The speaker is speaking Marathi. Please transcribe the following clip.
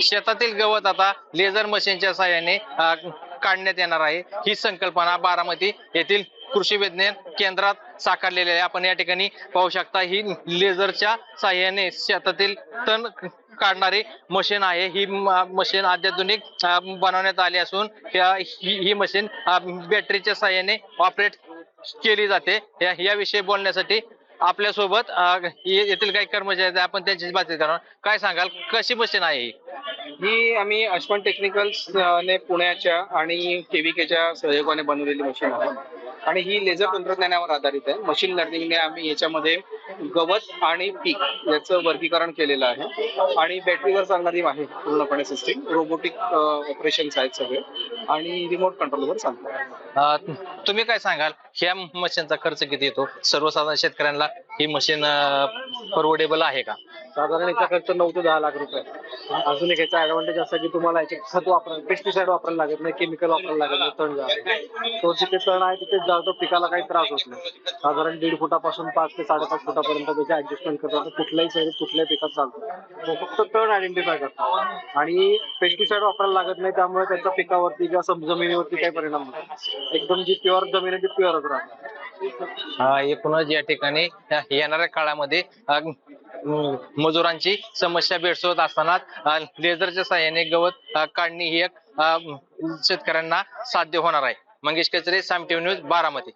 शेतातील गवत आता लेझर मशीनच्या साहाय्याने काढण्यात येणार आहे। ही संकल्पना बारामती येथील कृषी विज्ञान केंद्रात साकारलेली आहे। आपण या ठिकाणी पाहू शकता ही लेझरच्या साहाय्याने शेतातील तण काढणारी मशीन आहे। ही मशीन अत्याधुनिक बनवण्यात आली असून ही मशीन बॅटरीच्या साहाय्याने ऑपरेट केली जाते। याविषयी बोलण्यासाठी आपल्या सोबत येथील काही कर्मचारी आहेत, आपण त्यांच्याशी बातचीत करणार। काय सांगाल, कशी मशीन आहे ही? ही आम्ही अश्वन टेक्निकल्स ने पुण्याच्या आणि केव्हीकेच्या सहयोगाने बनवलेली मशीन आहे आणि ही लेझर तंत्रज्ञानावर आधारित आहे। मशीन लर्निंगने आम्ही याच्यामध्ये गवत आणि पीक याचं वर्गीकरण केलेलं आहे आणि बॅटरीवर चालणारी आहे पूर्णपणे सिस्टीम। रोबोटिक ऑपरेशन्स आहेत सगळे आणि रिमोट कंट्रोलवर चालतात। तुम्ही काय सांगाल, ह्या मशीनचा खर्च किती येतो? सर्वसाधारण शेतकऱ्यांना ही मशीन परवडेबल आहे का? साधारण याचा खर्च 9 ते 10 लाख रुपये। अजून एक याचा ऍडव्हान्टेज असा की तुम्हाला याचे खत वापरायला, पेस्टिसाइड वापरायला लागत नाही, केमिकल वापरायला लागत नाही। तण जाळं तो जिथे तण आहे तिथे जाळतो, पिकाला काही त्रास होत नाही। साधारण 1.5 फुटापासून 5 ते 5.5 फुटापर्यंत त्याचे ऍडजस्टमेंट करतात, कुठल्याही शहरात कुठल्याही पिकात चालतो। तो फक्त तण आयडेंटिफाय करतो आणि पेस्टिसाइड वापरायला लागत नाही, त्यामुळे त्याच्या पिकावरती किंवा जमिनीवरती काही परिणाम होत नाही। एकदम जी प्युअर जमीन आहे ती प्युअरच राहते। एकूणच या ठिकाणी येणाऱ्या काळामध्ये मजुरांची समस्या भेडसावत असताना लेझरच्या साहाय्याने गवत काढणी ही एक शेतकऱ्यांना साध्य होणार आहे। मंगेश कचरे, साम टीव्ही न्यूज, बारामती।